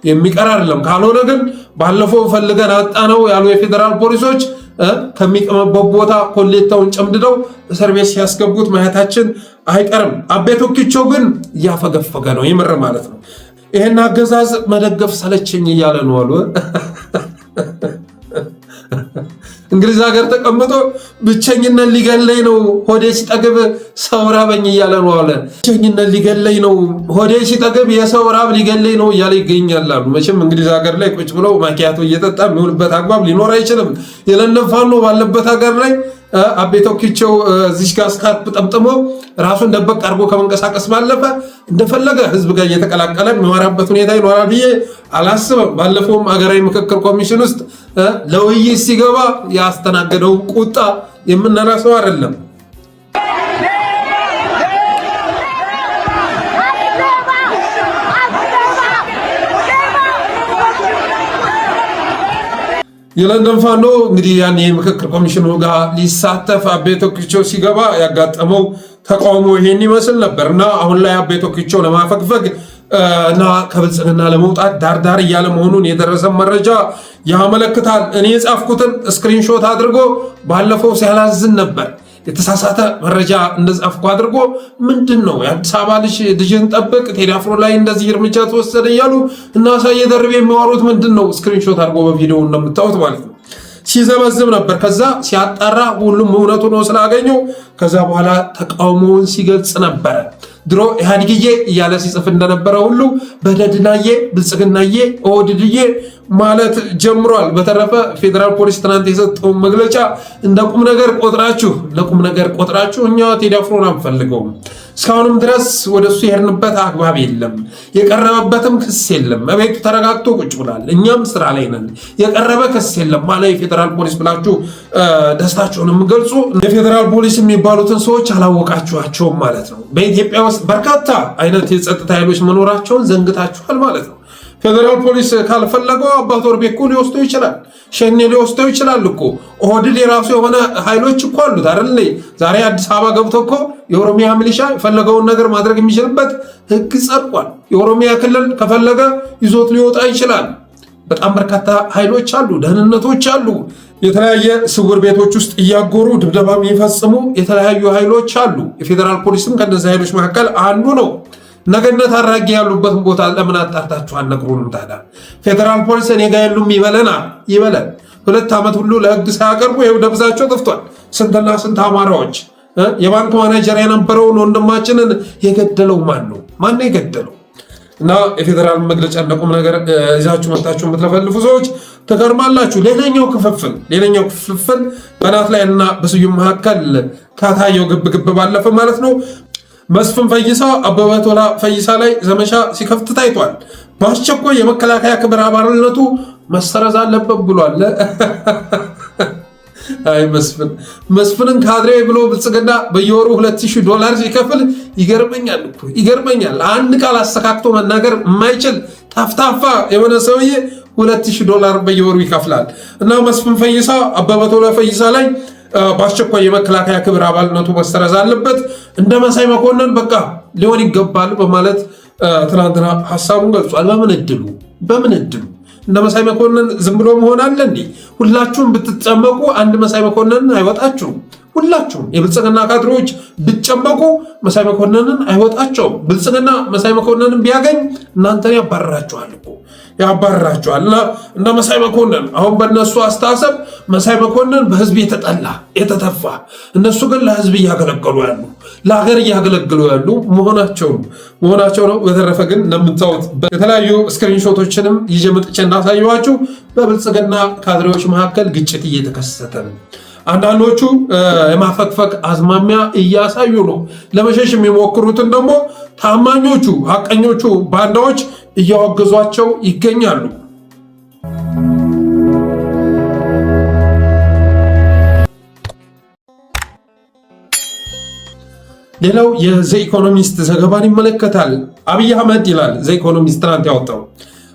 የሚቀር አይደለም። ካልሆነ ግን ባለፈው ፈልገን አጣነው ያሉ የፌዴራል ፖሊሶች ከሚቀመበት ቦታ ኮሌታውን ጨምድደው እስር ቤት ሲያስገቡት ማየታችን አይቀርም። አቤ ቶኪቾ ግን እያፈገፈገ ነው ይምር ማለት ነው። ይሄን አገዛዝ መደገፍ ሰለቸኝ እያለ ነው አሉ። እንግሊዝ ሀገር ተቀምጦ ብቸኝነት ሊገለኝ ነው ሆዴ ሲጠግብ ሰው ራበኝ እያለ ነው አለ። ብቸኝነት ሊገለኝ ነው ሆዴ ሲጠግብ የሰው ራብ ሊገለኝ ነው እያለ ይገኛል አሉ። መቼም እንግሊዝ ሀገር ላይ ቁጭ ብለው ማኪያቶ እየጠጣ የሚውልበት አግባብ ሊኖር አይችልም። የለንደን ፋኖ ባለበት ሀገር ላይ አቤ ቶኪቾ እዚህ ጋር ስካርፕ ጠምጥሞ ራሱን ደበቅ አድርጎ ከመንቀሳቀስ ባለፈ እንደፈለገ ህዝብ ጋር እየተቀላቀለ የሚወራበት ሁኔታ ይኖራል ብዬ አላስብም። ባለፈውም ሀገራዊ ምክክር ኮሚሽን ውስጥ ለውይይት ሲገባ ያስተናገደው ቁጣ የምንረሳው አይደለም። የለንደን ፋኖ እንግዲህ ያን የምክክር ኮሚሽኑ ጋር ሊሳተፍ አቤ ቶኪቾ ሲገባ ያጋጠመው ተቃውሞ ይሄን ይመስል ነበር እና አሁን ላይ አቤ ቶኪቾ ለማፈግፈግ እና ከብልጽግና ለመውጣት ዳርዳር እያለ መሆኑን የደረሰ መረጃ ያመለክታል። እኔ የጻፍኩትን ስክሪንሾት አድርጎ ባለፈው ሲያላዝን ነበር። የተሳሳተ መረጃ እንደጻፍኩ አድርጎ ምንድን ነው የአዲስ አበባ ልጅን ጠብቅ፣ ቴዲ አፍሮ ላይ እንደዚህ እርምጃ ተወሰደ እያሉ እና ሳየ ደርቤ የሚዋሩት ምንድን ነው? ስክሪንሾት አድርጎ በቪዲዮ እንደምታዩት ማለት ነው ሲዘመዝም ነበር። ከዛ ሲያጣራ ሁሉም እውነቱ ነው ስላገኘው ከዛ በኋላ ተቃውሞውን ሲገልጽ ነበረ። ድሮ ኢህአዴግዬ እያለ ሲጽፍ እንደነበረ ሁሉ በደድናዬ፣ ብልጽግናዬ፣ ኦህዴድዬ ማለት ጀምሯል። በተረፈ ፌዴራል ፖሊስ ትናንት የሰጠው መግለጫ እንደ ቁም ነገር ቆጥራችሁ እኛ ቴዲ አፍሮን አንፈልገውም፣ እስካሁንም ድረስ ወደሱ የሄድንበት አግባብ የለም፣ የቀረበበትም ክስ የለም፣ እቤቱ ተረጋግቶ ቁጭ ብሏል፣ እኛም ስራ ላይ ነን፣ የቀረበ ክስ የለም ማለት የፌዴራል ፖሊስ ብላችሁ ደስታችሁን የምገልጹ የፌዴራል ፖሊስ የሚባሉትን ሰዎች አላወቃችኋቸውም ማለት ነው። በኢትዮጵያ ውስጥ በርካታ አይነት የጸጥታ ኃይሎች መኖራቸውን ዘንግታችኋል ማለት ነው። ፌዴራል ፖሊስ ካልፈለገው አባት ወር ቤት ሊወስደው ይችላል፣ ሸኔ ሊወስደው ይችላል እኮ። ኦህዴድ የራሱ የሆነ ኃይሎች እኮ አሉት አይደል? ዛሬ አዲስ አበባ ገብቶ እኮ የኦሮሚያ ሚሊሻ የፈለገውን ነገር ማድረግ የሚችልበት ህግ ጸድቋል። የኦሮሚያ ክልል ከፈለገ ይዞት ሊወጣ ይችላል። በጣም በርካታ ኃይሎች አሉ፣ ደህንነቶች አሉ። የተለያየ ስውር ቤቶች ውስጥ እያጎሩ ድብደባ የሚፈጽሙ የተለያዩ ኃይሎች አሉ። የፌዴራል ፖሊስም ከነዚህ ኃይሎች መካከል አንዱ ነው። ነገነት አራጌ ያሉበትን ቦታ ለምን አጣርታችሁ አልነግሩንም ታዲያ? ፌዴራል ፖሊስ እኔ ጋር የሉም ይበለን። 2 ዓመት ሁሉ ለህግ ሳያቀርቡ ይኸው ደብዛቸው ጠፍቷል። ስንትና ስንት አማራዎች። የባንክ ማናጀር የነበረውን ወንድማችንን የገደለው ማን ነው? ማን ነው የገደለው? እና የፌዴራል መግለጫ እንደቁም ነገር ይዛችሁ መጣችሁ የምትለፈልፉ ሰዎች ተገርማላችሁ። ሌላኛው ክፍፍል በናት ላይ እና በስዩም መካከል ካታየው ግብ ባለፈ ማለት ነው መስፍን ፈይሳ አበበ ቶላ ፈይሳ ላይ ዘመቻ ሲከፍት ታይቷል። በአስቸኳይ የመከላከያ ክብረ አባልነቱ መሰረዝ አለበት ብሏል። አይ መስፍንን ካድሬ ብሎ ብልጽግና በየወሩ $2000 ሲከፍል ይገርመኛል። አንድ ቃል አስተካክቶ መናገር የማይችል ታፍታፋ የሆነ ሰውዬ $2000 በየወሩ ይከፍላል። እና መስፍን ፈይሳ አበበ ቶላ ፈይሳ ላይ በአስቸኳይ የመከላከያ ክብረ አባልነቱ መሰረዝ አለበት፣ እንደ መሳይ መኮንን በቃ ሊሆን ይገባል በማለት ትናንትና ሐሳቡን ገልጿል። በምን እድሉ እንደ መሳይ መኮንን ዝም ብሎ መሆን አለ እንዴ? ሁላችሁም ብትጨመቁ አንድ መሳይ መኮንን አይወጣችሁም። ሁላችሁም የብልጽግና ካድሬዎች ብትጨመቁ መሳይ መኮንንን አይወጣቸውም። ብልጽግና መሳይ መኮንንን ቢያገኝ እናንተን ያባረራችኋል። እና እንደ መሳይ መኮንን አሁን በእነሱ አስተሳሰብ መሳይ መኮንን በህዝብ የተጠላ የተተፋ፣ እነሱ ግን ለህዝብ እያገለገሉ ያሉ ለሀገር እያገለገሉ ያሉ መሆናቸው ነው። በተረፈ ግን እንደምታዩት የተለያዩ ስክሪንሾቶችንም ይዤ መጥቼ እንዳሳየኋችሁ በብልጽግና ካድሬዎች መካከል ግጭት እየተከሰተ ነው። አንዳንዶቹ የማፈግፈግ አዝማሚያ እያሳዩ ነው። ለመሸሽ የሚሞክሩትን ደግሞ ታማኞቹ ሐቀኞቹ ባንዳዎች እያወገዟቸው ይገኛሉ። ሌላው የዘኢኮኖሚስት ዘገባን ይመለከታል። አብይ አህመድ ይላል ዘኢኮኖሚስት ትናንት ያወጣው።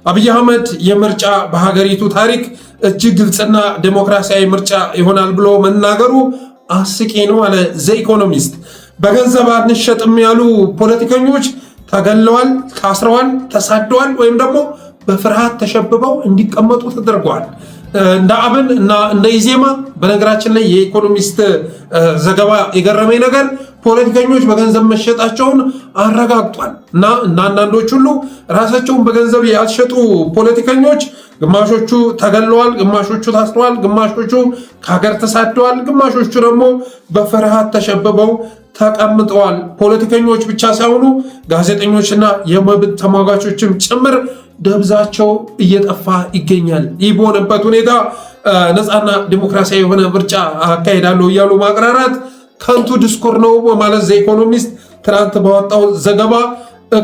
አብይ አህመድ የምርጫ በሀገሪቱ ታሪክ እጅግ ግልጽና ዴሞክራሲያዊ ምርጫ ይሆናል ብሎ መናገሩ አስቂ ነው አለ ዘኢኮኖሚስት። በገንዘብ አንሸጥም ያሉ ፖለቲከኞች ተገለዋል፣ ታስረዋል፣ ተሳደዋል ወይም ደግሞ በፍርሃት ተሸብበው እንዲቀመጡ ተደርገዋል። እንደ አብን እና እንደ ኢዜማ በነገራችን ላይ የኢኮኖሚስት ዘገባ የገረመኝ ነገር ፖለቲከኞች በገንዘብ መሸጣቸውን አረጋግጧል። እና አንዳንዶች ሁሉ ራሳቸውን በገንዘብ ያልሸጡ ፖለቲከኞች ግማሾቹ ተገለዋል፣ ግማሾቹ ታስረዋል፣ ግማሾቹ ከሀገር ተሳደዋል፣ ግማሾቹ ደግሞ በፍርሃት ተሸብበው ተቀምጠዋል። ፖለቲከኞች ብቻ ሳይሆኑ ጋዜጠኞችና የመብት ተሟጋቾችም ጭምር ደብዛቸው እየጠፋ ይገኛል። ይህ በሆነበት ሁኔታ ነፃና ዲሞክራሲያዊ የሆነ ምርጫ አካሄዳለሁ እያሉ ማቅራራት ከንቱ ዲስኮር ነው በማለት ዘኢኮኖሚስት ትናንት ባወጣው ዘገባ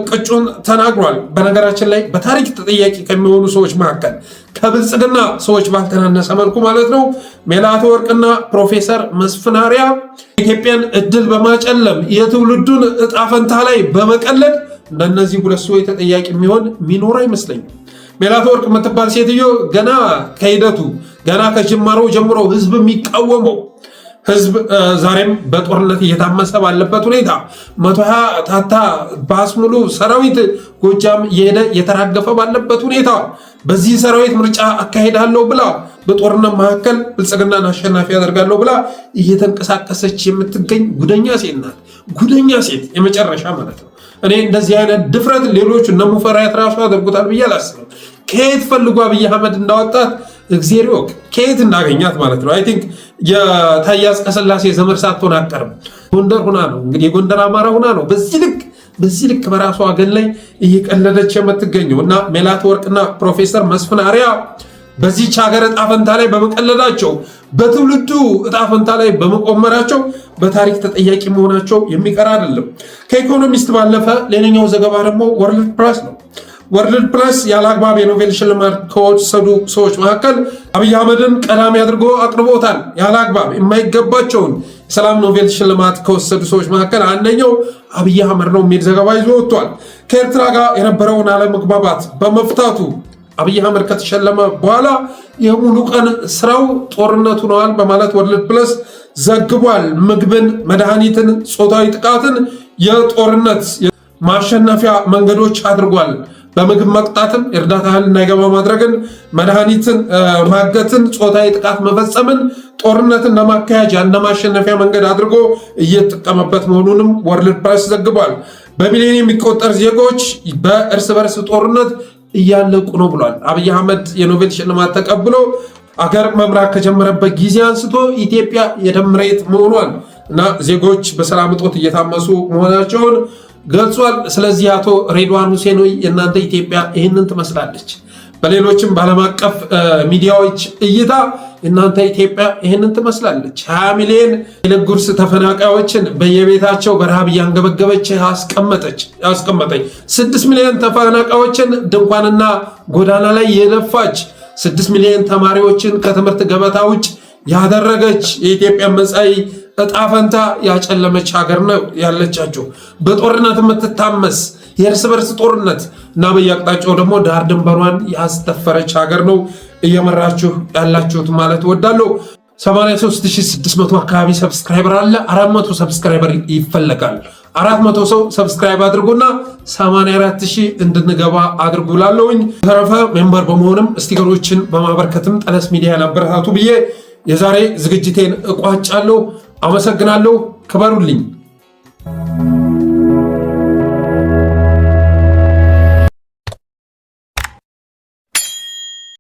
ቅጩን ተናግሯል። በነገራችን ላይ በታሪክ ተጠያቂ ከሚሆኑ ሰዎች መካከል ከብልጽግና ሰዎች ባልተናነሰ መልኩ ማለት ነው ሜላትወርቅና ፕሮፌሰር መስፍን አርአያ ኢትዮጵያን እድል በማጨለም የትውልዱን እጣ ፈንታ ላይ በመቀለድ እንደነዚህ ሁለት ሰዎች ተጠያቂ የሚኖር አይመስለኝም። ሜላትወርቅ የምትባል ሴትዮ ገና ከሂደቱ ገና ከጅማሮ ጀምሮ ህዝብ የሚቃወመው ህዝብ ዛሬም በጦርነት እየታመሰ ባለበት ሁኔታ 120 ታታ ባስ ሙሉ ሰራዊት ጎጃም እየሄደ እየተራገፈ ባለበት ሁኔታ በዚህ ሰራዊት ምርጫ አካሄዳለሁ ብላ በጦርነት መካከል ብልጽግናን አሸናፊ ያደርጋለሁ ብላ እየተንቀሳቀሰች የምትገኝ ጉደኛ ሴት ናት። ጉደኛ ሴት የመጨረሻ ማለት ነው። እኔ እንደዚህ አይነት ድፍረት ሌሎች እነ ሙፈሪያት ራሱ ያደርጉታል ብዬ አላስብም። ከየት ፈልጎ አብይ አህመድ እንዳወጣት እግዚአብሔር ይወቅ፣ ከየት እንዳገኛት ማለት ነው። አይ ቲንክ የታዬ አጽቀሥላሴ ዘመድ ሳትሆን አትቀርም። ጎንደር ሁና ነው እንግዲህ፣ የጎንደር አማራ ሁና ነው በዚህ ልክ በዚህ ልክ በራሷ ወገን ላይ እየቀለደች የምትገኘው እና ሜላትወርቅና ፕሮፌሰር መስፍን አርአያ በዚህች ሀገር ዕጣ ፈንታ ላይ በመቀለዳቸው በትውልዱ ዕጣ ፈንታ ላይ በመቆመራቸው በታሪክ ተጠያቂ መሆናቸው የሚቀር አይደለም። ከኢኮኖሚስት ባለፈ ሌላኛው ዘገባ ደግሞ ወርልድ ፕሬስ ነው። ወርልድ ፕሬስ ያለአግባብ የኖቤል ሽልማት ከወሰዱ ሰዎች መካከል አብይ አህመድን ቀዳሚ አድርጎ አቅርቦታል። ያለአግባብ የማይገባቸውን የሰላም ኖቤል ሽልማት ከወሰዱ ሰዎች መካከል አንደኛው አብይ አህመድ ነው የሚል ዘገባ ይዞ ወጥቷል። ከኤርትራ ጋር የነበረውን አለመግባባት በመፍታቱ አብይ አህመድ ከተሸለመ በኋላ የሙሉ ቀን ስራው ጦርነቱ ነዋል በማለት ወርልድ ፕሬስ ዘግቧል። ምግብን፣ መድኃኒትን፣ ጾታዊ ጥቃትን የጦርነት ማሸነፊያ መንገዶች አድርጓል። በምግብ መቅጣትን፣ የእርዳታ እህል እንዳይገባ ማድረግን፣ መድኃኒትን ማገትን፣ ጾታዊ ጥቃት መፈጸምን ጦርነትን ለማካሄጃ እንደ ማሸነፊያ መንገድ አድርጎ እየተጠቀመበት መሆኑንም ወርልድ ፕሬስ ዘግቧል። በሚሊዮን የሚቆጠር ዜጎች በእርስ በርስ ጦርነት እያለቁ ነው ብሏል። አብይ አህመድ የኖቤል ሽልማት ተቀብሎ አገር መምራት ከጀመረበት ጊዜ አንስቶ ኢትዮጵያ የደም መሬት መሆኗን እና ዜጎች በሰላም እጦት እየታመሱ መሆናቸውን ገልጿል። ስለዚህ አቶ ሬድዋን ሁሴን የእናንተ ኢትዮጵያ ይህንን ትመስላለች። በሌሎችም በዓለም አቀፍ ሚዲያዎች እይታ እናንተ ኢትዮጵያ ይህንን ትመስላለች። 20 ሚሊዮን የዕለት ጉርስ ተፈናቃዮችን በየቤታቸው በረሃብ እያንገበገበች ያስቀመጠች 6 ሚሊዮን ተፈናቃዮችን ድንኳንና ጎዳና ላይ የለፋች 6 ሚሊዮን ተማሪዎችን ከትምህርት ገበታ ውጭ ያደረገች የኢትዮጵያ መጻኢ ዕጣ ፈንታ ያጨለመች ሀገር ነው ያለቻቸው። በጦርነት የምትታመስ የእርስ በርስ ጦርነት እና በየአቅጣጫው ደግሞ ዳር ድንበሯን ያስደፈረች ሀገር ነው እየመራችሁ ያላችሁት ማለት እወዳለሁ። 83600 አካባቢ ሰብስክራይበር አለ። 400 ሰብስክራይበር ይፈለጋል። 400 ሰው ሰብስክራይብ አድርጉና 84000 እንድንገባ አድርጉላለሁኝ። ተረፈ ሜምበር በመሆንም ስቲከሮችን በማበርከትም ጠለስ ሚዲያ ያበረታቱ ብዬ የዛሬ ዝግጅቴን እቋጫለሁ። አመሰግናለሁ። ክበሩልኝ።